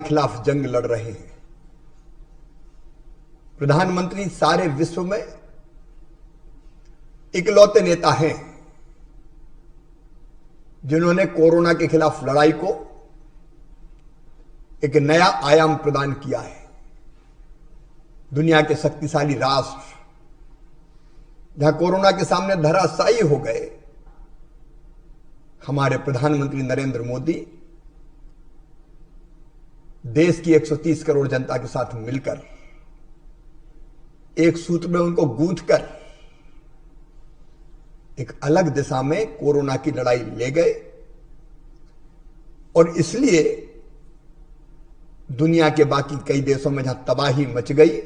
खिलाफ जंग लड़ रहे हैं। प्रधानमंत्री सारे विश्व में इकलौते नेता हैं जिन्होंने कोरोना के खिलाफ लड़ाई को एक नया आयाम प्रदान किया है। दुनिया के शक्तिशाली राष्ट्र जहां कोरोना के सामने धराशायी हो गए, हमारे प्रधानमंत्री नरेंद्र मोदी देश की 130 करोड़ जनता के साथ मिलकर एक सूत्र में उनको गूंथकर एक अलग दिशा में कोरोना की लड़ाई ले गए। और इसलिए दुनिया के बाकी कई देशों में जहां तबाही मच गई,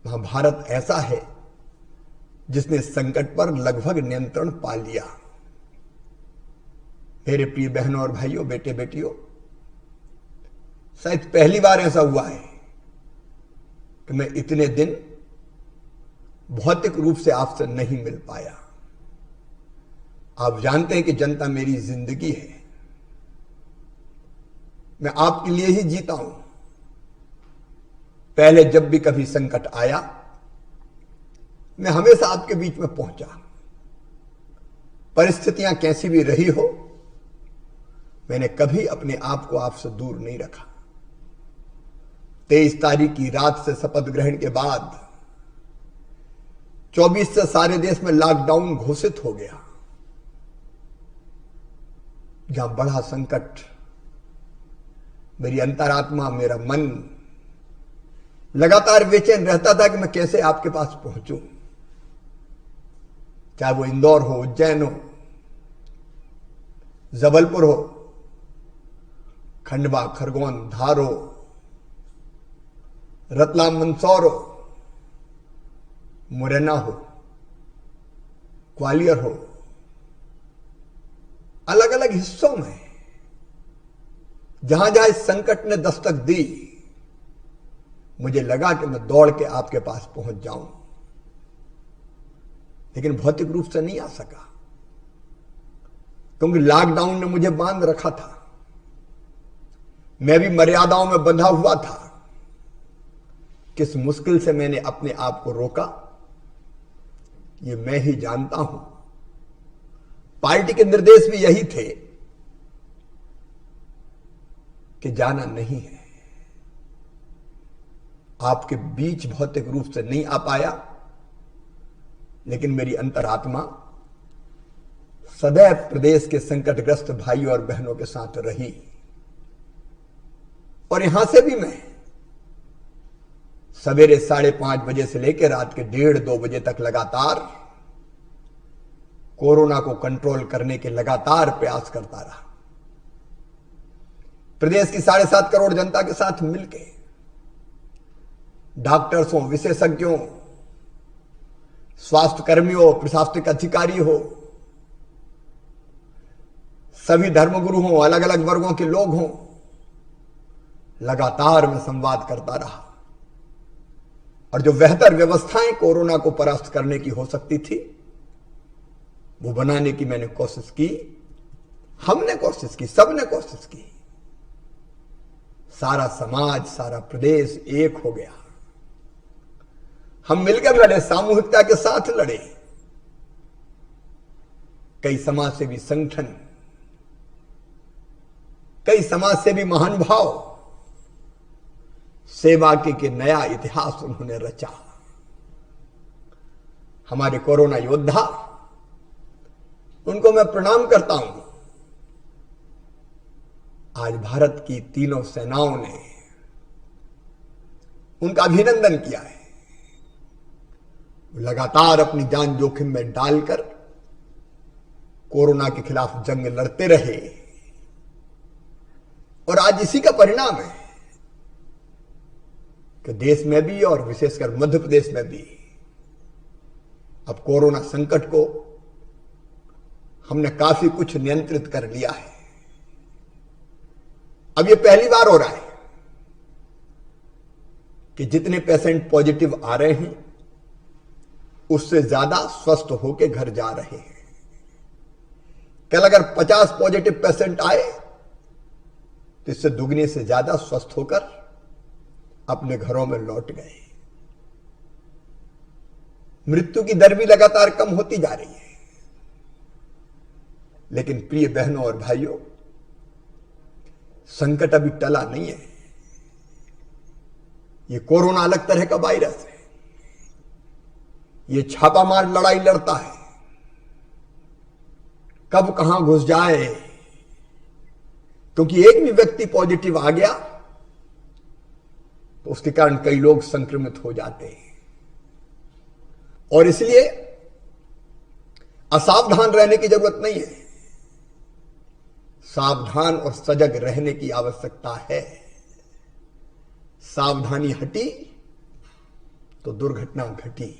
वहां भारत ऐसा है जिसने संकट पर लगभग नियंत्रण पा लिया। मेरे प्रिय बहनों और भाइयों, बेटे बेटियों, शायद पहली बार ऐसा हुआ है कि मैं इतने दिन भौतिक रूप से आपसे नहीं मिल पाया। आप जानते हैं कि जनता मेरी जिंदगी है, मैं आपके लिए ही जीता हूं। पहले जब भी कभी संकट आया, मैं हमेशा आपके बीच में पहुंचा। परिस्थितियां कैसी भी रही हो, मैंने कभी अपने आप को आपसे दूर नहीं रखा। 23 तारीख की रात से शपथ ग्रहण के बाद 24 से सारे देश में लॉकडाउन घोषित हो गया। जहां बड़ा संकट, मेरी अंतरात्मा, मेरा मन लगातार बेचैन रहता था कि मैं कैसे आपके पास पहुंचूं। चाहे वो इंदौर हो, उज्जैन हो, जबलपुर हो, खंडवा, खरगोन, धार हो, रतलाम, मंदसौर हो, मुरैना हो, ग्वालियर हो, अलग अलग हिस्सों में जहां जहां इस संकट ने दस्तक दी, मुझे लगा कि मैं दौड़ के आपके पास पहुंच जाऊं, लेकिन भौतिक रूप से नहीं आ सका, क्योंकि लॉकडाउन ने मुझे बांध रखा था। मैं भी मर्यादाओं में बंधा हुआ था। किस मुश्किल से मैंने अपने आप को रोका, ये मैं ही जानता हूं। पार्टी के निर्देश भी यही थे कि जाना नहीं है। आपके बीच भौतिक रूप से नहीं आ पाया, लेकिन मेरी अंतरात्मा सदैव प्रदेश के संकटग्रस्त भाइयों और बहनों के साथ रही। और यहां से भी मैं सवेरे 5:30 बजे से लेकर रात के 1:30-2 बजे तक लगातार कोरोना को कंट्रोल करने के लगातार प्रयास करता रहा। प्रदेश की 7.5 करोड़ जनता के साथ मिलकर डॉक्टर्स हो, विशेषज्ञों, स्वास्थ्य कर्मियों, प्रशासनिक अधिकारी हो, सभी धर्मगुरु हों, अलग अलग वर्गों के लोग हों, लगातार मैं संवाद करता रहा। और जो बेहतर व्यवस्थाएं कोरोना को परास्त करने की हो सकती थी, वो बनाने की मैंने कोशिश की। हमने कोशिश की, सबने कोशिश की। सारा समाज, सारा प्रदेश एक हो गया। हम मिलकर लड़े, सामूहिकता के साथ लड़े। कई समाजसेवी संगठन, कई समाजसेवी महानुभाव, सेवा के नया इतिहास उन्होंने रचा। हमारे कोरोना योद्धा, उनको मैं प्रणाम करता हूं। आज भारत की तीनों सेनाओं ने उनका अभिनंदन किया है। लगातार अपनी जान जोखिम में डालकर कोरोना के खिलाफ जंग लड़ते रहे, और आज इसी का परिणाम है कि देश में भी और विशेषकर मध्य प्रदेश में भी अब कोरोना संकट को हमने काफी कुछ नियंत्रित कर लिया है। अब ये पहली बार हो रहा है कि जितने पेशेंट पॉजिटिव आ रहे हैं, उससे ज्यादा स्वस्थ होकर घर जा रहे हैं। कल अगर 50 पॉजिटिव पेशेंट आए तो इससे दुगने से ज्यादा स्वस्थ होकर अपने घरों में लौट गए। मृत्यु की दर भी लगातार कम होती जा रही है। लेकिन प्रिय बहनों और भाइयों, संकट अभी टला नहीं है। यह कोरोना अलग तरह का वायरस है। यह छापामार लड़ाई लड़ता है, कब कहां घुस जाए। क्योंकि एक भी व्यक्ति पॉजिटिव आ गया तो उसके कारण कई लोग संक्रमित हो जाते हैं। और इसलिए असावधान रहने की जरूरत नहीं है, सावधान और सजग रहने की आवश्यकता है। सावधानी हटी तो दुर्घटना घटी।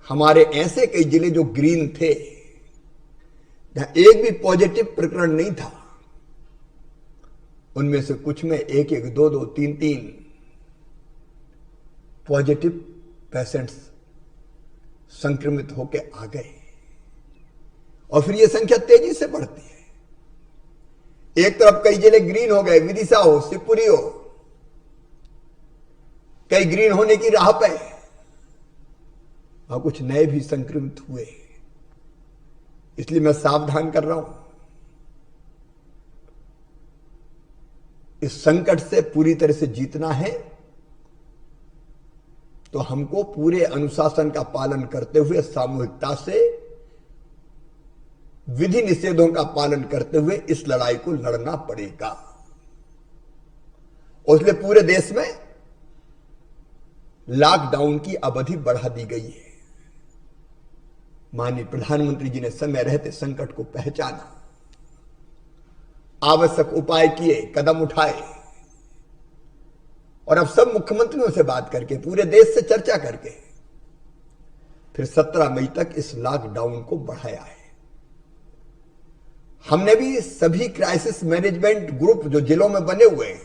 हमारे ऐसे कई जिले जो ग्रीन थे, जहां एक भी पॉजिटिव प्रकरण नहीं था, उनमें से कुछ में एक एक, दो दो, तीन तीन पॉजिटिव पेशेंट्स संक्रमित होकर आ गए। और फिर यह संख्या तेजी से बढ़ती है। एक तरफ कई जिले ग्रीन हो गए, विदिशा हो, शिवपुरी हो, कई ग्रीन होने की राह पे, और कुछ नए भी संक्रमित हुए। इसलिए मैं सावधान कर रहा हूं। इस संकट से पूरी तरह से जीतना है तो हमको पूरे अनुशासन का पालन करते हुए, सामूहिकता से, विधि निषेधों का पालन करते हुए इस लड़ाई को लड़ना पड़ेगा। और इसलिए पूरे देश में लॉकडाउन की अवधि बढ़ा दी गई है। माननीय प्रधानमंत्री जी ने समय रहते संकट को पहचाना, आवश्यक उपाय किए, कदम उठाए। और अब सब मुख्यमंत्रियों से बात करके, पूरे देश से चर्चा करके, फिर 17 मई तक इस लॉकडाउन को बढ़ाया है। हमने भी सभी क्राइसिस मैनेजमेंट ग्रुप जो जिलों में बने हुए हैं,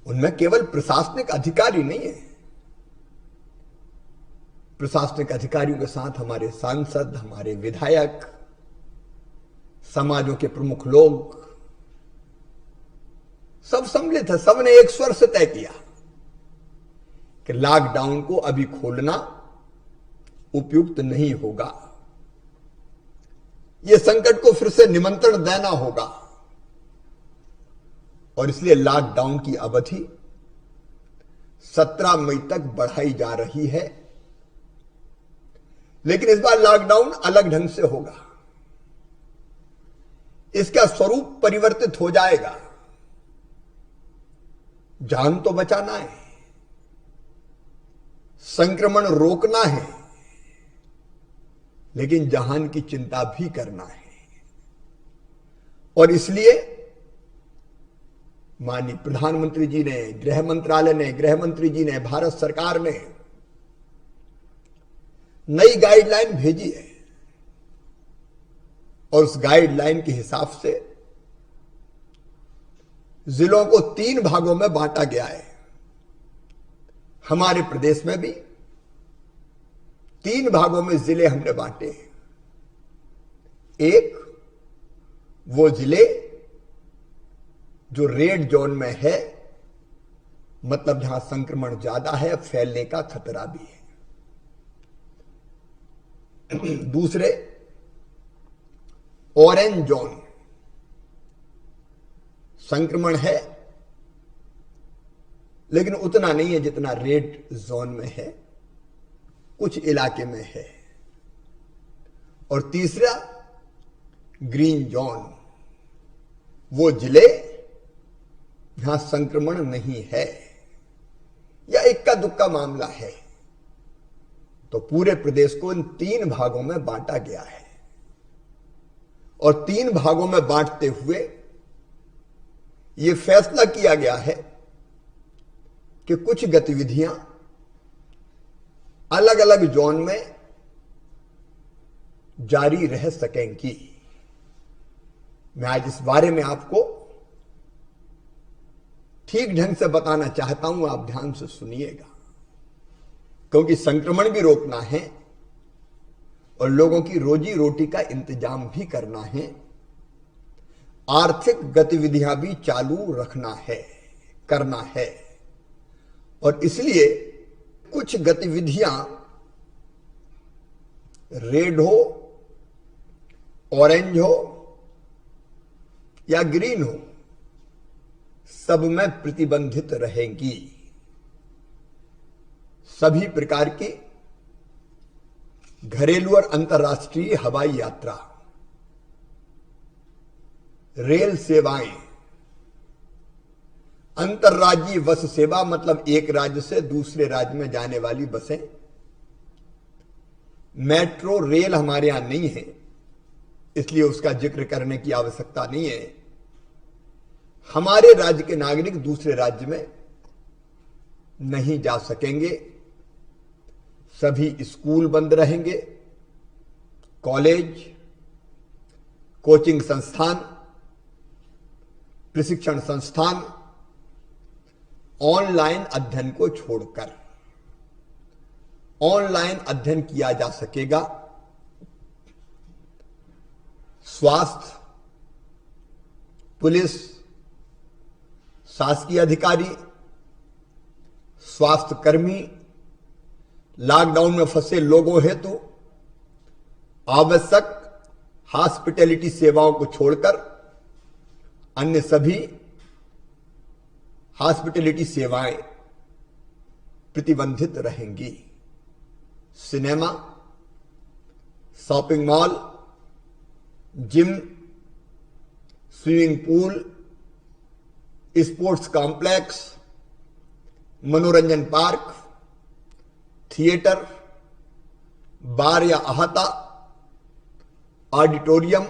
उनमें केवल प्रशासनिक अधिकारी नहीं है, प्रशासनिक अधिकारियों के साथ हमारे सांसद, हमारे विधायक, समाजों के प्रमुख लोग सब सम्मिलित है। सबने एक स्वर से तय किया कि लॉकडाउन को अभी खोलना उपयुक्त नहीं होगा। यह संकट को फिर से निमंत्रण देना होगा। और इसलिए लॉकडाउन की अवधि 17 मई तक बढ़ाई जा रही है। लेकिन इस बार लॉकडाउन अलग ढंग से होगा। इसका स्वरूप परिवर्तित हो जाएगा। जान तो बचाना है, संक्रमण रोकना है, लेकिन जहान की चिंता भी करना है। और इसलिए माननीय प्रधानमंत्री जी ने, गृह मंत्रालय ने, गृह मंत्री जी ने, भारत सरकार ने नई गाइडलाइन भेजी है। और उस गाइडलाइन के हिसाब से जिलों को 3 भागों में बांटा गया है। हमारे प्रदेश में भी 3 भागों में जिले हमने बांटे हैं। एक, वो जिले जो रेड जोन में है, मतलब जहां संक्रमण ज्यादा है, फैलने का खतरा भी है। दूसरे, ऑरेंज जोन, संक्रमण है लेकिन उतना नहीं है जितना रेड जोन में है, कुछ इलाके में है। और तीसरा, ग्रीन जोन, वो जिले जहां संक्रमण नहीं है या इक्का दुक्का मामला है। तो पूरे प्रदेश को इन 3 भागों में बांटा गया है। और 3 भागों में बांटते हुए यह फैसला किया गया है कि कुछ गतिविधियां अलग अलग जोन में जारी रह सकेंगी। मैं आज इस बारे में आपको ठीक ढंग से बताना चाहता हूं, आप ध्यान से सुनिएगा, क्योंकि संक्रमण भी रोकना है और लोगों की रोजी रोटी का इंतजाम भी करना है। आर्थिक गतिविधियां भी चालू रखना है, करना है। और इसलिए कुछ गतिविधियां रेड हो, ऑरेंज हो या ग्रीन हो, सब में प्रतिबंधित रहेंगी। सभी प्रकार की घरेलू और अंतर्राष्ट्रीय हवाई यात्रा, रेल सेवाएं, अंतर्राज्यीय बस सेवा मतलब एक राज्य से दूसरे राज्य में जाने वाली बसें, मेट्रो रेल हमारे यहां नहीं है इसलिए उसका जिक्र करने की आवश्यकता नहीं है। हमारे राज्य के नागरिक दूसरे राज्य में नहीं जा सकेंगे। सभी स्कूल बंद रहेंगे, कॉलेज, कोचिंग संस्थान, प्रशिक्षण संस्थान ऑनलाइन अध्ययन को छोड़कर ऑनलाइन अध्ययन किया जा सकेगा। स्वास्थ्य, पुलिस, शासकीय अधिकारी, स्वास्थ्य कर्मी लॉकडाउन में फंसे लोगों हेतु आवश्यक हॉस्पिटैलिटी सेवाओं को छोड़कर अन्य सभी हॉस्पिटैलिटी सेवाएं प्रतिबंधित रहेंगी। Cinema, shopping mall, gym, swimming pool, sports complex, मनोरंजन पार्क, थिएटर, बार या अहाता, ऑडिटोरियम,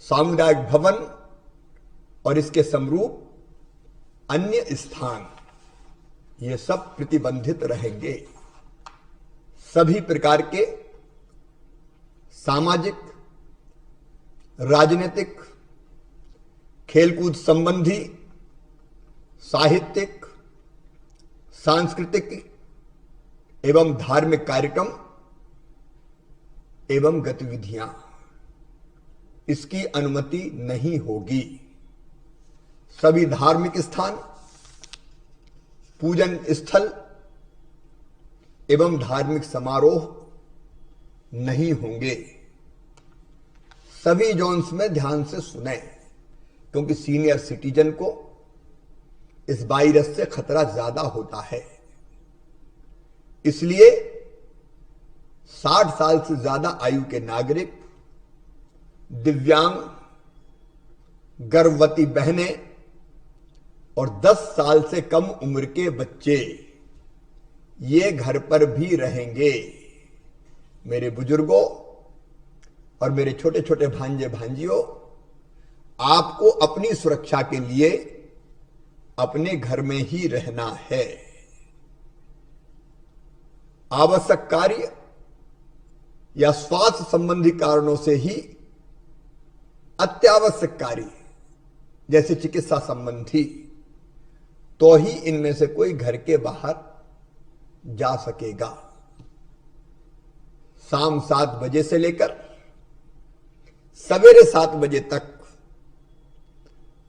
सामुदायिक भवन और इसके समरूप अन्य स्थान, ये सब प्रतिबंधित रहेंगे। सभी प्रकार के सामाजिक, राजनीतिक, खेलकूद संबंधी, साहित्यिक, सांस्कृतिक एवं धार्मिक कार्यक्रम एवं गतिविधियां, इसकी अनुमति नहीं होगी। सभी धार्मिक स्थान, पूजन स्थल एवं धार्मिक समारोह नहीं होंगे। सभी जोन्स में ध्यान से सुने क्योंकि सीनियर सिटीजन को इस वायरस से खतरा ज्यादा होता है। इसलिए 60 साल से ज्यादा आयु के नागरिक, दिव्यांग, गर्भवती बहनें और 10 साल से कम उम्र के बच्चे ये घर पर भी रहेंगे। मेरे बुजुर्गों और मेरे छोटे छोटे भांजे भांजियों, आपको अपनी सुरक्षा के लिए अपने घर में ही रहना है। आवश्यक कार्य या स्वास्थ्य संबंधी कारणों से ही अत्यावश्यक कार्य जैसे चिकित्सा संबंधी तो ही इनमें से कोई घर के बाहर जा सकेगा। शाम 7 बजे से लेकर सवेरे 7 बजे तक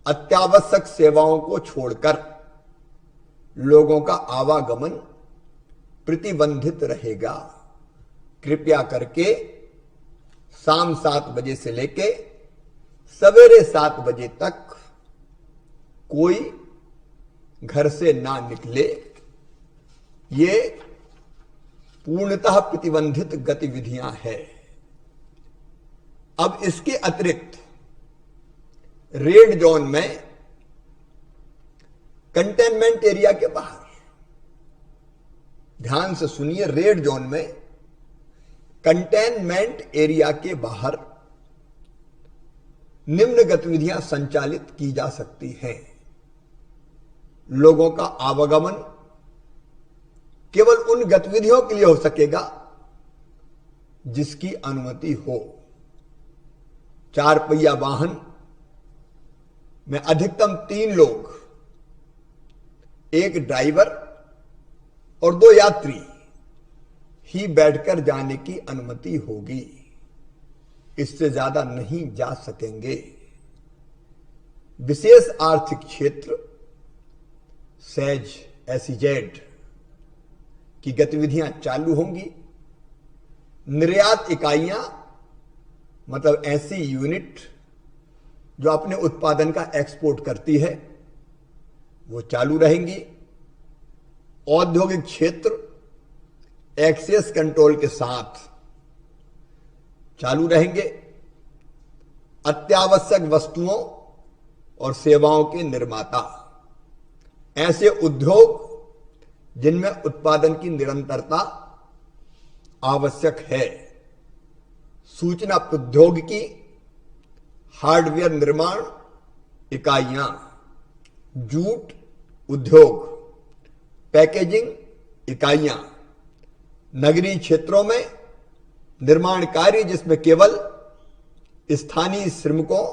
अत्यावश्यक सेवाओं को छोड़कर लोगों का आवागमन प्रतिबंधित रहेगा। कृपया करके शाम 7 बजे से लेके सवेरे 7 बजे तक कोई घर से ना निकले। ये पूर्णतः प्रतिबंधित गतिविधियां हैं। अब इसके अतिरिक्त रेड जोन में कंटेनमेंट एरिया के बाहर, ध्यान से सुनिए, रेड जोन में कंटेनमेंट एरिया के बाहर निम्न गतिविधियां संचालित की जा सकती हैं। लोगों का आवागमन केवल उन गतिविधियों के लिए हो सकेगा जिसकी अनुमति हो। 4 पहिया वाहन में अधिकतम 3 लोग, 1 ड्राइवर और 2 यात्री ही बैठकर जाने की अनुमति होगी। इससे ज्यादा नहीं जा सकेंगे। विशेष आर्थिक क्षेत्र सेज एसईजेड की गतिविधियां चालू होंगी। निर्यात इकाइयां मतलब ऐसी यूनिट जो अपने उत्पादन का एक्सपोर्ट करती है वो चालू रहेंगी। औद्योगिक क्षेत्र एक्सेस कंट्रोल के साथ चालू रहेंगे। अत्यावश्यक वस्तुओं और सेवाओं के निर्माता, ऐसे उद्योग जिनमें उत्पादन की निरंतरता आवश्यक है, सूचना प्रौद्योगिकी, हार्डवेयर निर्माण इकाइयां, जूट उद्योग, पैकेजिंग इकाइयां, नगरीय क्षेत्रों में निर्माण कार्य जिसमें केवल स्थानीय श्रमिकों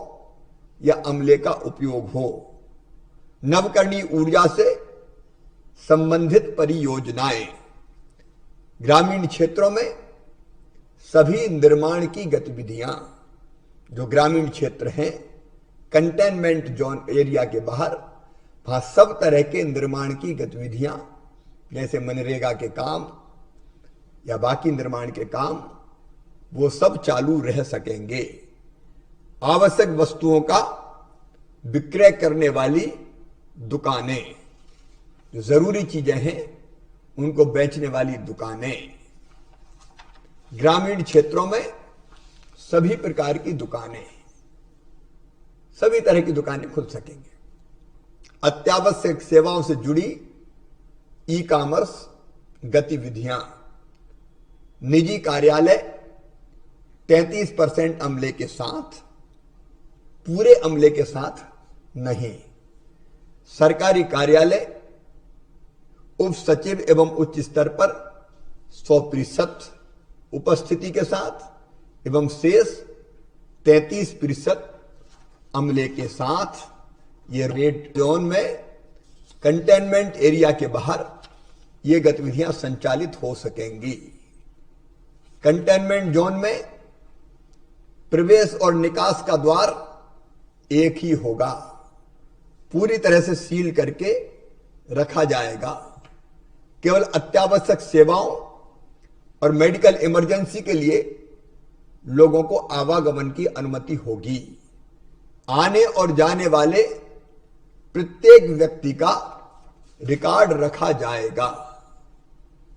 या अमले का उपयोग हो, नवकरणीय ऊर्जा से संबंधित परियोजनाएं, ग्रामीण क्षेत्रों में सभी निर्माण की गतिविधियां, जो ग्रामीण क्षेत्र हैं कंटेनमेंट जोन एरिया के बाहर, वहां सब तरह के निर्माण की गतिविधियां जैसे मनरेगा के काम या बाकी निर्माण के काम वो सब चालू रह सकेंगे। आवश्यक वस्तुओं का विक्रय करने वाली दुकानें, जो जरूरी चीजें हैं उनको बेचने वाली दुकानें, ग्रामीण क्षेत्रों में सभी प्रकार की दुकानें, सभी तरह की दुकानें खुल सकेंगे। अत्यावश्यक सेवाओं से जुड़ी ई कॉमर्स गतिविधियां, निजी कार्यालय 33% अमले के साथ, पूरे अमले के साथ नहीं, सरकारी कार्यालय उप सचिव एवं उच्च स्तर पर 100% उपस्थिति के साथ एवं शेष 33% अमले के साथ ये रेड जोन में कंटेनमेंट एरिया के बाहर ये गतिविधियां संचालित हो सकेंगी। कंटेनमेंट जोन में प्रवेश और निकास का द्वार एक ही होगा, पूरी तरह से सील करके रखा जाएगा। केवल अत्यावश्यक सेवाओं और मेडिकल इमरजेंसी के लिए लोगों को आवागमन की अनुमति होगी। आने और जाने वाले प्रत्येक व्यक्ति का रिकॉर्ड रखा जाएगा।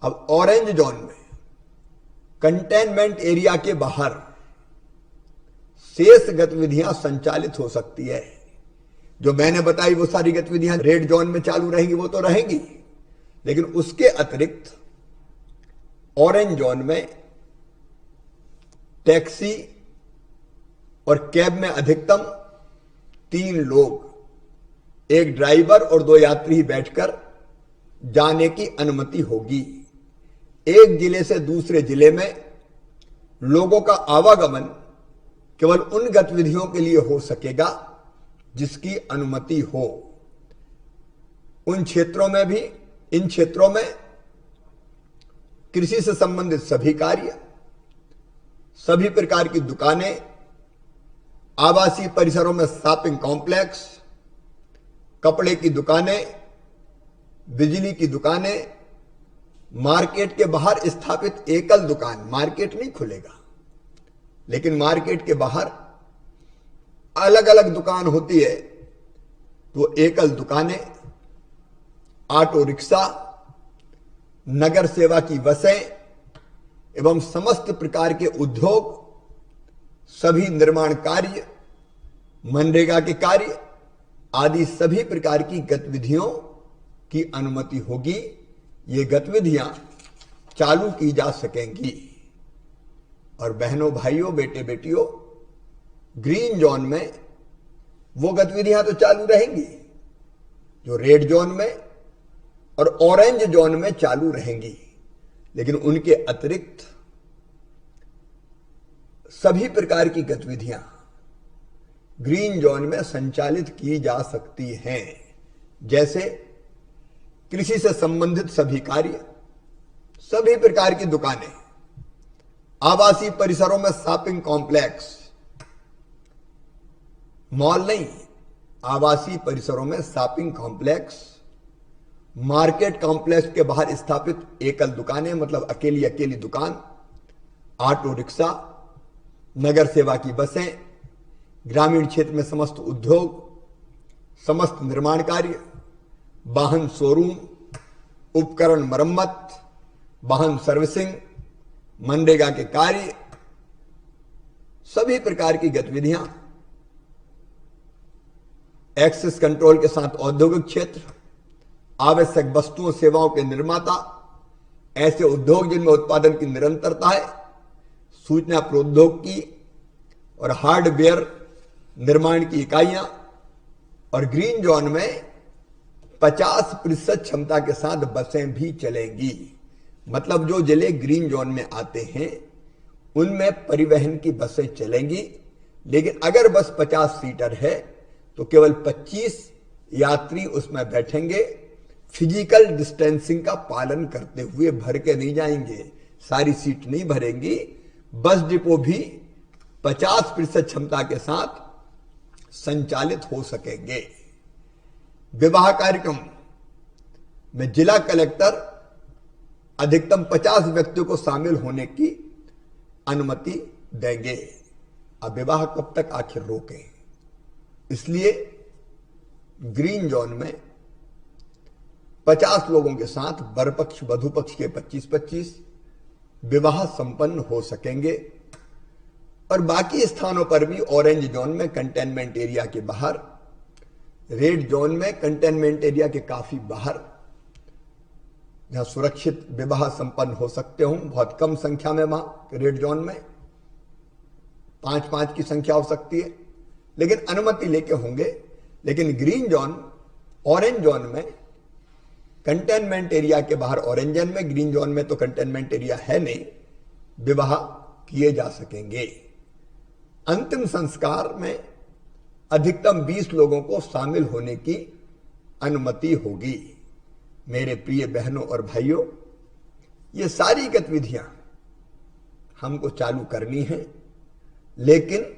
अब ऑरेंज जोन में कंटेनमेंट एरिया के बाहर शेष गतिविधियां संचालित हो सकती है। जो मैंने बताई वो सारी गतिविधियां रेड जोन में चालू रहेंगी, वो तो रहेंगी, लेकिन उसके अतिरिक्त ऑरेंज जोन में टैक्सी और कैब में अधिकतम 3 लोग, एक ड्राइवर और 2 यात्री बैठकर जाने की अनुमति होगी। एक जिले से दूसरे जिले में लोगों का आवागमन केवल उन गतिविधियों के लिए हो सकेगा जिसकी अनुमति हो। इन क्षेत्रों में कृषि से संबंधित सभी कार्य, सभी प्रकार की दुकानें, आवासीय परिसरों में शॉपिंग कॉम्प्लेक्स, कपड़े की दुकानें, बिजली की दुकानें, मार्केट के बाहर स्थापित एकल दुकान, मार्केट नहीं खुलेगा लेकिन मार्केट के बाहर अलग अलग दुकान होती है, तो एकल दुकानें, ऑटो रिक्शा, नगर सेवा की बसें एवं समस्त प्रकार के उद्योग, सभी निर्माण कार्य, मनरेगा के कार्य आदि सभी प्रकार की गतिविधियों की अनुमति होगी। ये गतिविधियां चालू की जा सकेंगी। और बहनों, भाइयों, बेटे बेटियों, ग्रीन जोन में वो गतिविधियां तो चालू रहेंगी जो रेड जोन में और ऑरेंज जोन में चालू रहेंगी, लेकिन उनके अतिरिक्त सभी प्रकार की गतिविधियां ग्रीन जोन में संचालित की जा सकती हैं। जैसे कृषि से संबंधित सभी कार्य, सभी प्रकार की दुकानें, आवासीय परिसरों में शॉपिंग कॉम्प्लेक्स, मॉल नहीं, आवासीय परिसरों में शॉपिंग कॉम्प्लेक्स, मार्केट कॉम्प्लेक्स के बाहर स्थापित एकल दुकानें, मतलब अकेली अकेली दुकान, ऑटो रिक्शा, नगर सेवा की बसें, ग्रामीण क्षेत्र में समस्त उद्योग, समस्त निर्माण कार्य, वाहन शोरूम, उपकरण मरम्मत, वाहन सर्विसिंग, मनरेगा के कार्य, सभी प्रकार की गतिविधियां, एक्सेस कंट्रोल के साथ औद्योगिक क्षेत्र, आवश्यक वस्तुओं सेवाओं के निर्माता, ऐसे उद्योग जिनमें उत्पादन की निरंतरता है, सूचना प्रौद्योगिकी और हार्डवेयर निर्माण की इकाइयां, और ग्रीन जोन में 50% क्षमता के साथ बसें भी चलेंगी। मतलब जो जिले ग्रीन जोन में आते हैं उनमें परिवहन की बसें चलेंगी, लेकिन अगर बस 50 सीटर है तो केवल 25 यात्री उसमें बैठेंगे। फिजिकल डिस्टेंसिंग का पालन करते हुए, भर के नहीं जाएंगे, सारी सीट नहीं भरेंगी। बस डिपो भी 50% क्षमता के साथ संचालित हो सकेंगे। विवाह कार्यक्रम में जिला कलेक्टर अधिकतम 50 व्यक्तियों को शामिल होने की अनुमति देंगे। अब विवाह कब तक आखिर रोकें? इसलिए ग्रीन जोन में 50 लोगों के साथ वर पक्ष वधु पक्ष के 25-25 विवाह संपन्न हो सकेंगे। और बाकी स्थानों पर भी ऑरेंज जोन में कंटेनमेंट एरिया के बाहर, रेड जोन में कंटेनमेंट एरिया के काफी बाहर, जहां सुरक्षित विवाह संपन्न हो सकते हो, बहुत कम संख्या में, वहां रेड जोन में 5-5 की संख्या हो सकती है, लेकिन अनुमति लेके होंगे। लेकिन ग्रीन जोन, ऑरेंज जोन में, कंटेनमेंट एरिया के बाहर ऑरेंज जोन में, ग्रीन जोन में तो कंटेनमेंट एरिया है नहीं, विवाह किए जा सकेंगे। अंतिम संस्कार में अधिकतम 20 लोगों को शामिल होने की अनुमति होगी। मेरे प्रिय बहनों और भाइयों, ये सारी गतिविधियां हमको चालू करनी है, लेकिन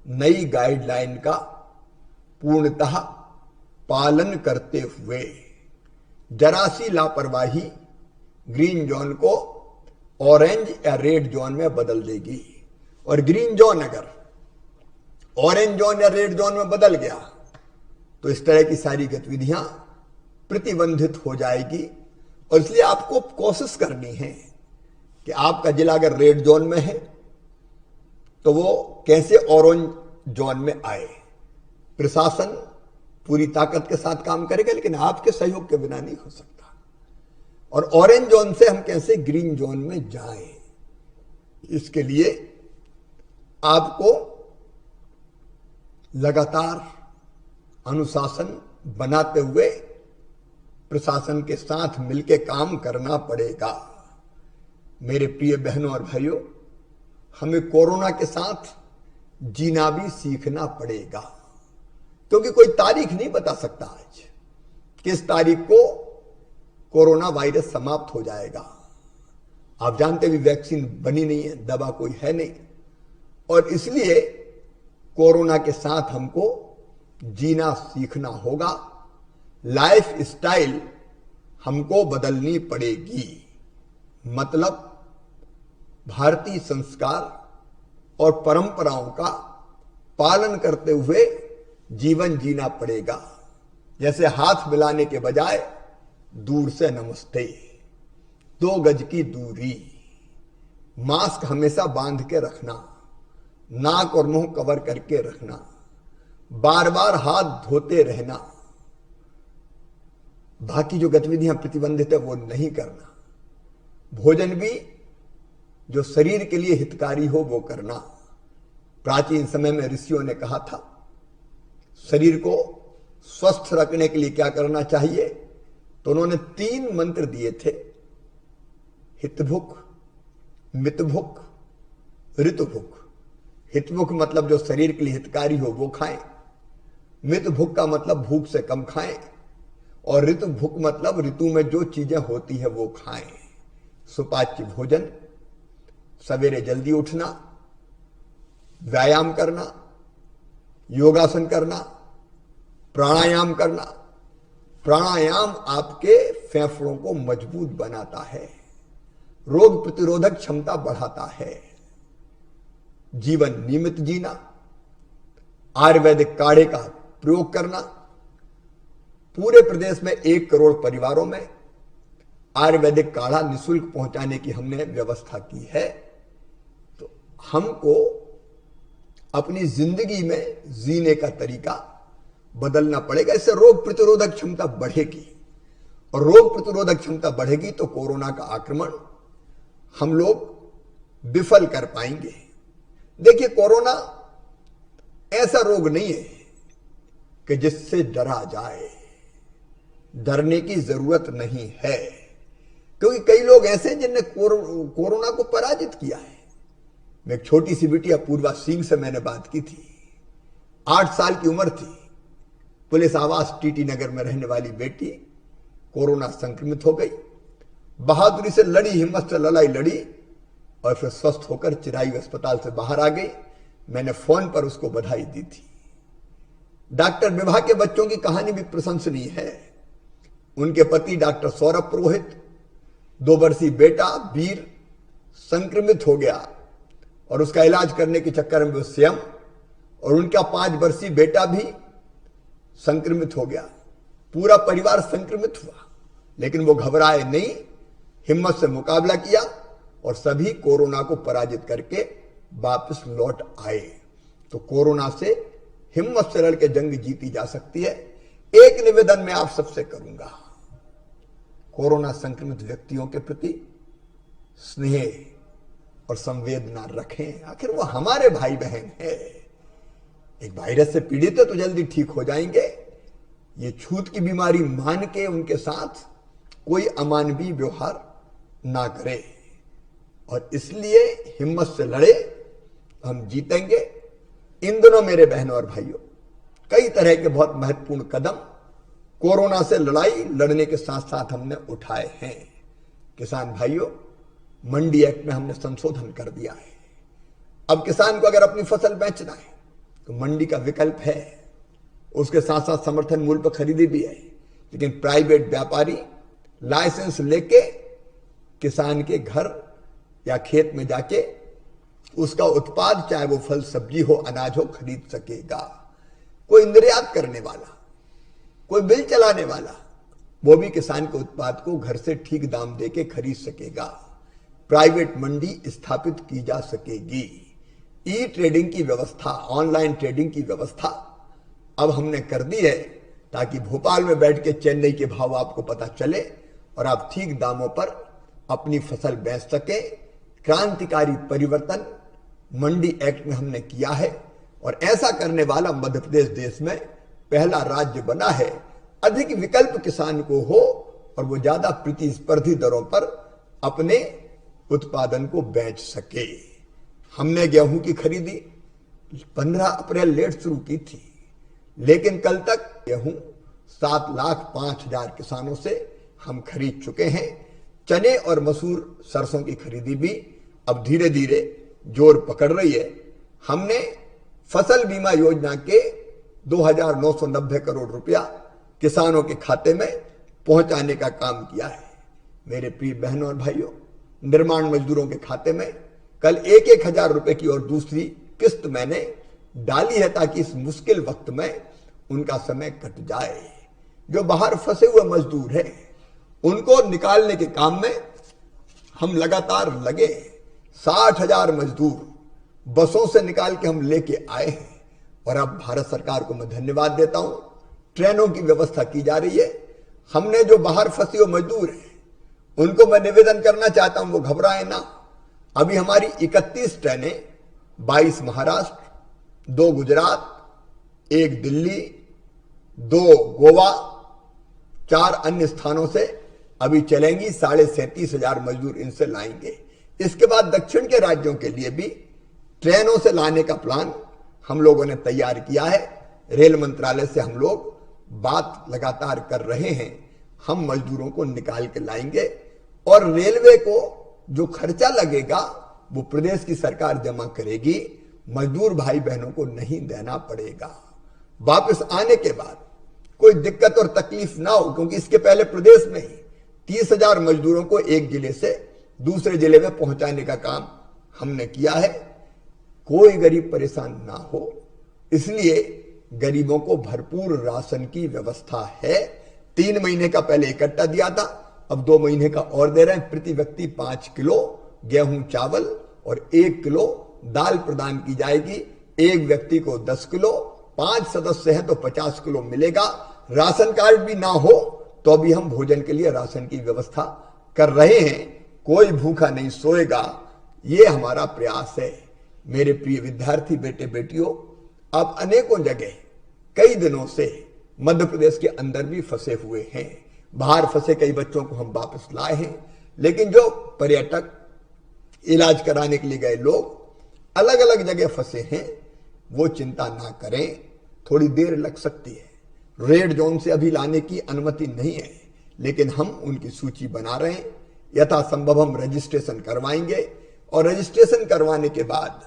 नई गाइडलाइन का पूर्णतः पालन करते हुए। जरा सी लापरवाही ग्रीन जोन को ऑरेंज या रेड जोन में बदल देगी। और ग्रीन जोन अगर ऑरेंज जोन या रेड जोन में बदल गया तो इस तरह की सारी गतिविधियां प्रतिबंधित हो जाएगी। और इसलिए आपको कोशिश करनी है कि आपका जिला अगर रेड जोन में है तो वो कैसे ऑरेंज जोन में आए। प्रशासन पूरी ताकत के साथ काम करेगा, लेकिन आपके सहयोग के बिना नहीं हो सकता। और ऑरेंज जोन से हम कैसे ग्रीन जोन में जाएं, इसके लिए आपको लगातार अनुशासन बनाते हुए प्रशासन के साथ मिलकर काम करना पड़ेगा। मेरे प्रिय बहनों और भाइयों, हमें कोरोना के साथ जीना भी सीखना पड़ेगा, क्योंकि कोई तारीख नहीं बता सकता आज किस तारीख को कोरोना वायरस समाप्त हो जाएगा। आप जानते भी वैक्सीन बनी नहीं है, दवा कोई है नहीं, और इसलिए कोरोना के साथ हमको जीना सीखना होगा। लाइफ स्टाइल हमको बदलनी पड़ेगी। मतलब भारतीय संस्कार और परंपराओं का पालन करते हुए जीवन जीना पड़ेगा। जैसे हाथ मिलाने के बजाय दूर से नमस्ते, 2 गज की दूरी, मास्क हमेशा बांध के रखना, नाक और मुंह कवर करके रखना, बार बार हाथ धोते रहना, बाकी जो गतिविधियां प्रतिबंधित है वो नहीं करना, भोजन भी जो शरीर के लिए हितकारी हो वो करना। प्राचीन समय में ऋषियों ने कहा था शरीर को स्वस्थ रखने के लिए क्या करना चाहिए, तो उन्होंने 3 मंत्र दिए थे, हितभुक, मितभुक, ऋतुभुक। हितभुक मतलब जो शरीर के लिए हितकारी हो वो खाएं, मितभुक का मतलब भूख से कम खाएं, और ऋतुभुक मतलब ऋतु में जो चीजें होती है वो खाएं। सुपाच्य भोजन, सवेरे जल्दी उठना, व्यायाम करना, योगासन करना, प्राणायाम करना। प्राणायाम आपके फेफड़ों को मजबूत बनाता है, रोग प्रतिरोधक क्षमता बढ़ाता है। जीवन नियमित जीना, आयुर्वेदिक काढ़े का प्रयोग करना। पूरे प्रदेश में 1 करोड़ परिवारों में आयुर्वेदिक काढ़ा निःशुल्क पहुंचाने की हमने व्यवस्था की है। तो हमको अपनी जिंदगी में जीने का तरीका बदलना पड़ेगा। इससे रोग प्रतिरोधक क्षमता बढ़ेगी, और रोग प्रतिरोधक क्षमता बढ़ेगी तो कोरोना का आक्रमण हम लोग विफल कर पाएंगे। देखिए, कोरोना ऐसा रोग नहीं है कि जिससे डरा जाए। डरने की जरूरत नहीं है, क्योंकि कई लोग ऐसे हैं जिनने कोरोना को पराजित किया है। मैं एक छोटी सी बिटिया पूर्वा सिंह से मैंने बात की थी। 8 साल की उम्र थी। पुलिस आवास टीटी नगर में रहने वाली बेटी कोरोना संक्रमित हो गई। बहादुरी से लड़ी, हिम्मत से लड़ाई लड़ी और फिर स्वस्थ होकर चिरायु अस्पताल से बाहर आ गई। मैंने फोन पर उसको बधाई दी थी। डॉक्टर विभा के बच्चों की कहानी भी प्रशंसनीय है। उनके पति डॉक्टर सौरभ पुरोहित, 2 वर्षीय बेटा वीर संक्रमित हो गया और उसका इलाज करने के चक्कर में वो स्वयं और उनका 5 वर्षीय बेटा भी संक्रमित हो गया। पूरा परिवार संक्रमित हुआ, लेकिन वो घबराए नहीं, हिम्मत से मुकाबला किया और सभी कोरोना को पराजित करके वापस लौट आए। तो कोरोना से हिम्मत से लड़के जंग जीती जा सकती है। एक निवेदन मैं आप सबसे करूंगा, कोरोना संक्रमित व्यक्तियों के प्रति स्नेह और संवेदना रखें। आखिर वो हमारे भाई बहन है। एक वायरस से पीड़ित है तो जल्दी ठीक हो जाएंगे। ये छूत की बीमारी मान के उनके साथ कोई अमानवीय व्यवहार ना करे, और इसलिए हिम्मत से लड़े, हम जीतेंगे। इन दिनों मेरे बहनों और भाइयों, कई तरह के बहुत महत्वपूर्ण कदम कोरोना से लड़ाई लड़ने के साथ साथ हमने उठाए हैं। किसान भाइयों, मंडी एक्ट में हमने संशोधन कर दिया है। अब किसान को अगर अपनी फसल बेचना है तो मंडी का विकल्प है, उसके साथ साथ समर्थन मूल्य पर खरीदी भी है। लेकिन प्राइवेट व्यापारी लाइसेंस लेके किसान के घर या खेत में जाके उसका उत्पाद, चाहे वो फल सब्जी हो, अनाज हो, खरीद सकेगा। कोई निर्यात करने वाला, कोई मिल चलाने वाला, वो भी किसान के उत्पाद को घर से ठीक दाम देके खरीद सकेगा। प्राइवेट मंडी स्थापित की जा सकेगी। ई ट्रेडिंग की व्यवस्था, ऑनलाइन ट्रेडिंग की व्यवस्था अब हमने कर दी है, ताकि भोपाल में बैठ के चेन्नई के भाव आपको पता चले और आप ठीक दामों पर अपनी फसल बेच सके। क्रांतिकारी परिवर्तन मंडी एक्ट में हमने किया है, और ऐसा करने वाला मध्य प्रदेश देश में पहला राज्य बना है। अधिक विकल्प किसान को हो और वो ज्यादा प्रतिस्पर्धी दरों पर अपने उत्पादन को बेच सके। हमने गेहूं की खरीदी 15 अप्रैल लेट शुरू की थी, लेकिन कल तक गेहूं 7,05,000 किसानों से हम खरीद चुके हैं। चने और मसूर, सरसों की खरीदी भी अब धीरे धीरे जोर पकड़ रही है। हमने फसल बीमा योजना के 2,990 करोड़ रुपया किसानों के खाते में पहुंचाने का काम किया है। मेरे प्रिय बहनों और भाइयों, निर्माण मजदूरों के खाते में कल 1,000 रुपए की और दूसरी किस्त मैंने डाली है, ताकि इस मुश्किल वक्त में उनका समय कट जाए। जो बाहर फंसे हुए मजदूर हैं, उनको निकालने के काम में हम लगातार लगे। 60,000 मजदूर बसों से निकाल के हम लेके आए हैं, और अब भारत सरकार को मैं धन्यवाद देता हूं, ट्रेनों की व्यवस्था की जा रही है। हमने जो बाहर फंसे हुए मजदूर हैं, उनको मैं निवेदन करना चाहता हूं, वो घबराएं ना। अभी हमारी 31 ट्रेनें, 22 महाराष्ट्र, 2 गुजरात, 1 दिल्ली, 2 गोवा, 4 अन्य स्थानों से अभी चलेंगी। 37,500 मजदूर इनसे लाएंगे। इसके बाद दक्षिण के राज्यों के लिए भी ट्रेनों से लाने का प्लान हम लोगों ने तैयार किया है। रेल मंत्रालय से हम लोग बात लगातार कर रहे हैं। हम मजदूरों को निकाल के लाएंगे, और रेलवे को जो खर्चा लगेगा वो प्रदेश की सरकार जमा करेगी। मजदूर भाई बहनों को नहीं देना पड़ेगा। वापस आने के बाद कोई दिक्कत और तकलीफ ना हो, क्योंकि इसके पहले प्रदेश में ही 30,000 मजदूरों को एक जिले से दूसरे जिले में पहुंचाने का काम हमने किया है। कोई गरीब परेशान ना हो, इसलिए गरीबों को भरपूर राशन की व्यवस्था है। 3 महीने का पहले इकट्ठा दिया था, अब 2 महीने का और दे रहे हैं। प्रति व्यक्ति 5 किलो गेहूं चावल और 1 किलो दाल प्रदान की जाएगी। एक व्यक्ति को 10 किलो, 5 सदस्य हैं तो 50 किलो मिलेगा। राशन कार्ड भी ना हो तो भी हम भोजन के लिए राशन की व्यवस्था कर रहे हैं। कोई भूखा नहीं सोएगा, ये हमारा प्रयास है। मेरे प्रिय विद्यार्थी बेटे बेटियों, अब अनेकों जगह कई दिनों से मध्य प्रदेश के अंदर भी फंसे हुए हैं। बाहर फंसे कई बच्चों को हम वापस लाए हैं, लेकिन जो पर्यटक, इलाज कराने के लिए गए लोग अलग अलग जगह फंसे हैं, वो चिंता ना करें, थोड़ी देर लग सकती है। रेड जोन से अभी लाने की अनुमति नहीं है, लेकिन हम उनकी सूची बना रहे हैं। यथासंभव हम रजिस्ट्रेशन करवाएंगे और रजिस्ट्रेशन करवाने के बाद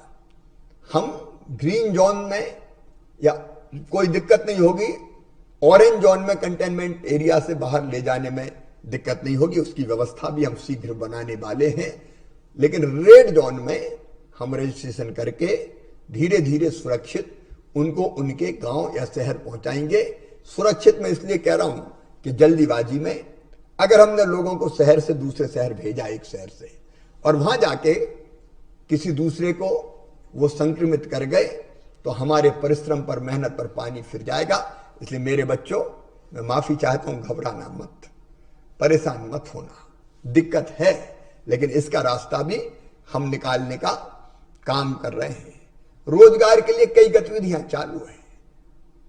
हम ग्रीन जोन में या कोई दिक्कत नहीं होगी, ऑरेंज जोन में कंटेनमेंट एरिया से बाहर ले जाने में दिक्कत नहीं होगी, उसकी व्यवस्था भी हम शीघ्र बनाने वाले हैं। लेकिन रेड जोन में हम रजिस्ट्रेशन करके धीरे धीरे सुरक्षित उनको उनके गांव या शहर पहुंचाएंगे। सुरक्षित मैं इसलिए कह रहा हूं कि जल्दीबाजी में अगर हमने लोगों को शहर से दूसरे शहर भेजा, एक शहर से, और वहां जाके किसी दूसरे को वो संक्रमित कर गए, तो हमारे परिश्रम पर, मेहनत पर पानी फिर जाएगा। इसलिए मेरे बच्चों, मैं माफी चाहता हूं, घबराना मत, परेशान मत होना। दिक्कत है, लेकिन इसका रास्ता भी हम निकालने का काम कर रहे हैं। रोजगार के लिए कई गतिविधियां चालू है।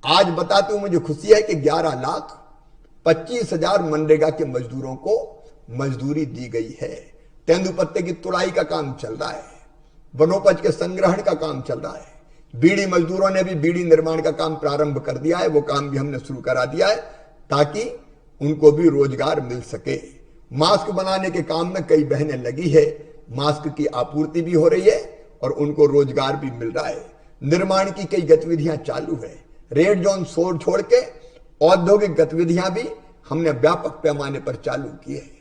आज बताते हुए मुझे खुशी है कि 11,25,000 मनरेगा के मजदूरों को मजदूरी दी गई है। तेंदुपत्ते की तुड़ाई का काम चल रहा है, वनोपज के संग्रहण का काम चल रहा है। बीड़ी मजदूरों ने भी बीड़ी निर्माण का काम प्रारंभ कर दिया है, वो काम भी हमने शुरू करा दिया है ताकि उनको भी रोजगार मिल सके। मास्क बनाने के काम में कई बहनें लगी है, मास्क की आपूर्ति भी हो रही है और उनको रोजगार भी मिल रहा है। निर्माण की कई गतिविधियां चालू है। रेड जोन छोड़ के औद्योगिक गतिविधियां भी हमने व्यापक पैमाने पर चालू की है।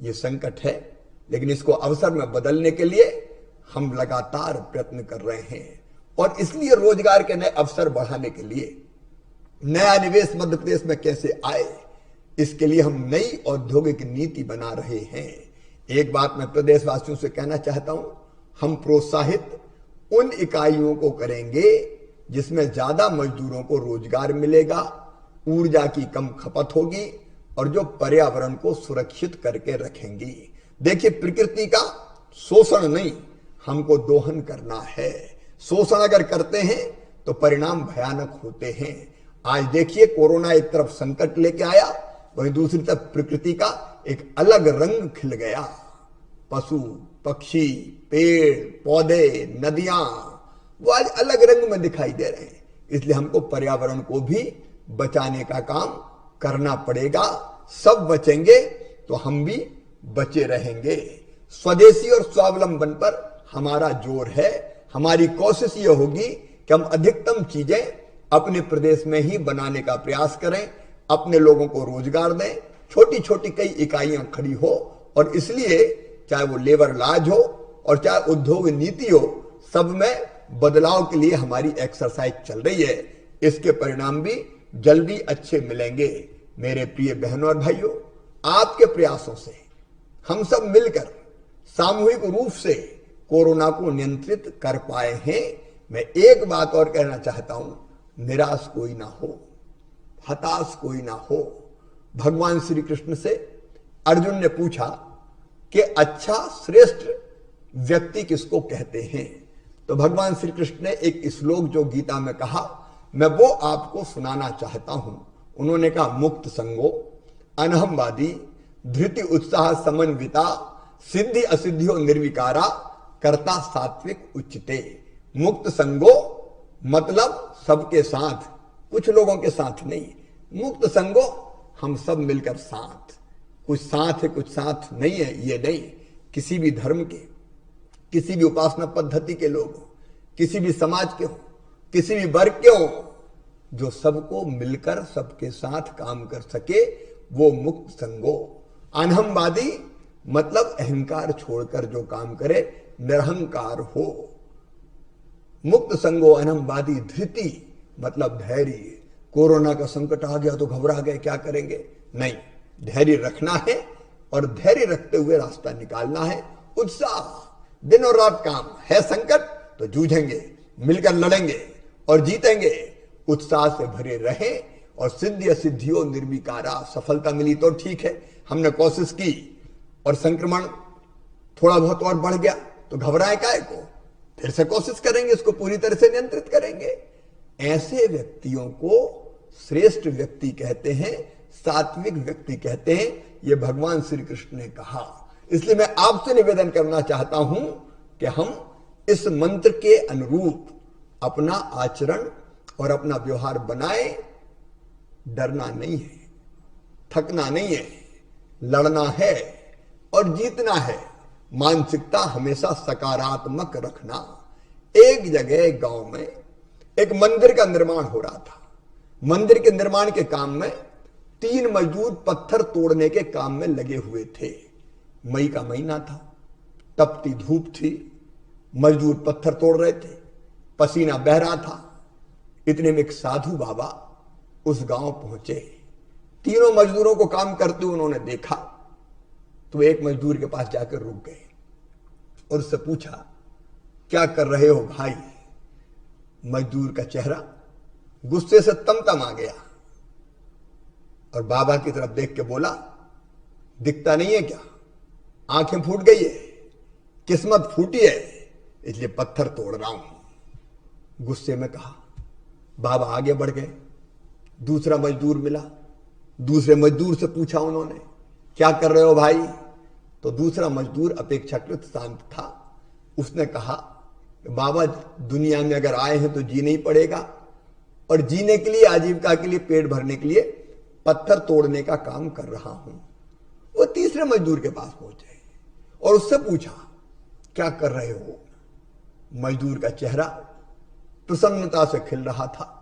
ये संकट है, लेकिन इसको अवसर में बदलने के लिए हम लगातार प्रयत्न कर रहे हैं। और इसलिए रोजगार के नए अवसर बढ़ाने के लिए, नया निवेश मध्य प्रदेश में कैसे आए, इसके लिए हम नई औद्योगिक नीति बना रहे हैं। एक बात मैं प्रदेशवासियों से कहना चाहता हूं, हम प्रोत्साहित उन इकाइयों को करेंगे जिसमें ज्यादा मजदूरों को रोजगार मिलेगा, ऊर्जा की कम खपत होगी और जो पर्यावरण को सुरक्षित करके रखेंगी। देखिए, प्रकृति का शोषण नहीं, हमको दोहन करना है। शोषण अगर करते हैं तो परिणाम भयानक होते हैं। आज देखिए, कोरोना एक तरफ संकट लेके आया, वहीं दूसरी तरफ प्रकृति का एक अलग रंग खिल गया। पशु पक्षी, पेड़ पौधे, नदियां, वो आज अलग रंग में दिखाई दे रहे हैं। इसलिए हमको पर्यावरण को भी बचाने का काम करना पड़ेगा। सब बचेंगे तो हम भी बचे रहेंगे। स्वदेशी और स्वावलंबन पर हमारा जोर है। हमारी कोशिश ये होगी कि हम अधिकतम चीजें अपने प्रदेश में ही बनाने का प्रयास करें, अपने लोगों को रोजगार दें, छोटी छोटी कई इकाइयां खड़ी हो। और इसलिए चाहे वो लेबर लाज हो और चाहे उद्योग नीति हो, सब में बदलाव के लिए हमारी एक्सरसाइज चल रही है। इसके परिणाम भी जल्दी अच्छे मिलेंगे। मेरे प्रिय बहनों और भाइयों, आपके प्रयासों से हम सब मिलकर सामूहिक रूप से कोरोना को नियंत्रित कर पाए हैं। मैं एक बात और कहना चाहता हूं, निराश कोई ना हो, हताश कोई ना हो। भगवान श्री कृष्ण से अर्जुन ने पूछा कि अच्छा श्रेष्ठ व्यक्ति किसको कहते हैं, तो भगवान श्री कृष्ण ने एक श्लोक जो गीता में कहा, मैं वो आपको सुनाना चाहता हूं। उन्होंने कहा, मुक्त संगो अनहमवादी धृति उत्साह समन्विता सिद्धि असिद्धियो निर्विकारा कर्ता सात्विक उच्चते। मुक्त संगो मतलब सबके साथ, कुछ लोगों के साथ नहीं। मुक्त संगो हम सब मिलकर साथ, कुछ साथ है कुछ साथ नहीं है, ये नहीं। किसी भी धर्म के, किसी भी उपासना पद्धति के लोग हो, किसी भी समाज के हो, किसी भी वर्ग के हो, जो सबको मिलकर सबके साथ काम कर सके वो मुक्त संगो। अनहमवादी मतलब अहंकार छोड़कर जो काम करे, निरहंकार हो। मुक्त संगो अनहमवादी। धृति मतलब धैर्य। कोरोना का संकट आ गया तो घबरा गए, क्या करेंगे? नहीं, धैर्य रखना है और धैर्य रखते हुए रास्ता निकालना है। उत्साह, दिन और रात काम है। संकट तो जूझेंगे, मिलकर लड़ेंगे और जीतेंगे। उत्साह से भरे रहे और सिद्धि असिद्धियों निर्विकारा। सफलता मिली तो ठीक है, हमने कोशिश की और संक्रमण थोड़ा बहुत और बढ़ गया तो घबराए काहे को? फिर से कोशिश करेंगे, इसको पूरी तरह से नियंत्रित करेंगे। ऐसे व्यक्तियों को श्रेष्ठ व्यक्ति कहते हैं, सात्विक व्यक्ति कहते हैं। ये भगवान श्री कृष्ण ने कहा। इसलिए मैं आपसे निवेदन करना चाहता हूं कि हम इस मंत्र के अनुरूप अपना आचरण और अपना व्यवहार बनाए। डरना नहीं है, थकना नहीं है, लड़ना है और जीतना है। मानसिकता हमेशा सकारात्मक रखना। एक जगह गांव में एक मंदिर का निर्माण हो रहा था। मंदिर के निर्माण के काम में 3 मजदूर पत्थर तोड़ने के काम में लगे हुए थे। मई का महीना था, तपती धूप थी, मजदूर पत्थर तोड़ रहे थे, पसीना बह रहा था। इतने में एक साधु बाबा उस गांव पहुंचे। तीनों मजदूरों को काम करते हुए उन्होंने देखा तो एक मजदूर के पास जाकर रुक गए और उससे पूछा, क्या कर रहे हो भाई? मजदूर का चेहरा गुस्से से तमतमा गया और बाबा की तरफ देख के बोला, दिखता नहीं है क्या? आंखें फूट गई है, किस्मत फूटी है, इसलिए पत्थर तोड़ रहा हूं। गुस्से में कहा। बाबा आगे बढ़ गए। दूसरा मजदूर मिला। दूसरे मजदूर से पूछा उन्होंने, क्या कर रहे हो भाई? तो दूसरा मजदूर अपेक्षाकृत शांत था। उसने कहा, बाबा दुनिया में अगर आए हैं तो जीना ही पड़ेगा और जीने के लिए, आजीविका के लिए, पेट भरने के लिए पत्थर तोड़ने का काम कर रहा हूं। वो तीसरे मजदूर के पास पहुंचे और उससे पूछा, क्या कर रहे हो? मजदूर का चेहरा प्रसन्नता से खिल रहा था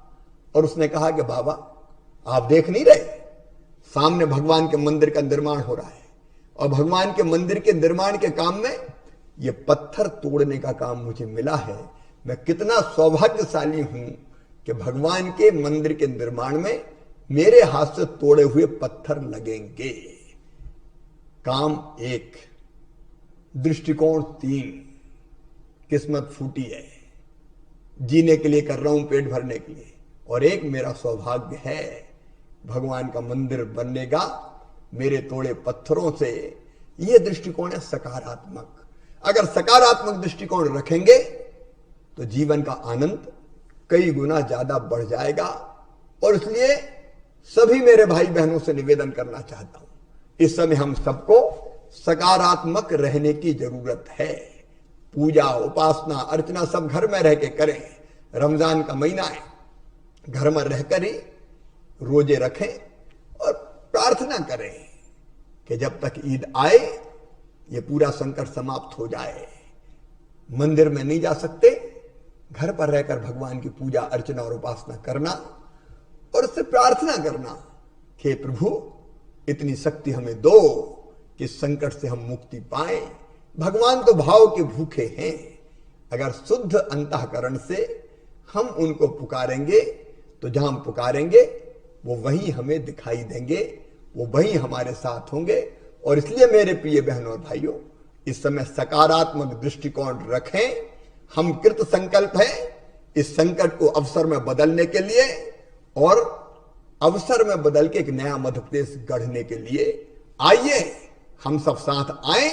और उसने कहा कि बाबा आप देख नहीं रहे, सामने भगवान के मंदिर का निर्माण हो रहा है और भगवान के मंदिर के निर्माण के काम में ये पत्थर तोड़ने का काम मुझे मिला है। मैं कितना सौभाग्यशाली हूं कि भगवान के मंदिर के निर्माण में मेरे हाथ से तोड़े हुए पत्थर लगेंगे। काम 1, दृष्टिकोण 3, किस्मत फूटी है, जीने के लिए कर रहा हूं, पेट भरने के लिए, और 1 मेरा सौभाग्य है, भगवान का मंदिर बनेगा मेरे तोड़े पत्थरों से। यह दृष्टिकोण है सकारात्मक। अगर सकारात्मक दृष्टिकोण रखेंगे तो जीवन का आनंद कई गुना ज्यादा बढ़ जाएगा। और इसलिए सभी मेरे भाई बहनों से निवेदन करना चाहता हूं, इस समय हम सबको सकारात्मक रहने की जरूरत है। पूजा, उपासना, अर्चना सब घर में रह के करें। रमजान का महीना है, घर में रहकर ही रोजे रखें और प्रार्थना करें कि जब तक ईद आए ये पूरा संकट समाप्त हो जाए। मंदिर में नहीं जा सकते, घर पर रहकर भगवान की पूजा, अर्चना और उपासना करना और उससे प्रार्थना करना कि प्रभु इतनी शक्ति हमें दो कि संकट से हम मुक्ति पाएं। भगवान तो भाव के भूखे हैं। अगर शुद्ध अंतःकरण से हम उनको पुकारेंगे तो जहां हम पुकारेंगे वो वहीं हमें दिखाई देंगे, वो वहीं हमारे साथ होंगे। और इसलिए मेरे प्रिय बहनों और भाइयों, इस समय सकारात्मक दृष्टिकोण रखें। हम कृत संकल्प हैं इस संकट को अवसर में बदलने के लिए और अवसर में बदल के एक नया मध्य प्रदेश गढ़ने के लिए। आइए हम सब साथ आए,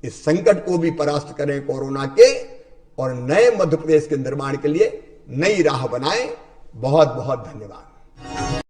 इस संकट को भी परास्त करें कोरोना के, और नए मध्य प्रदेश के निर्माण के लिए नई राह बनाएं। बहुत बहुत धन्यवाद।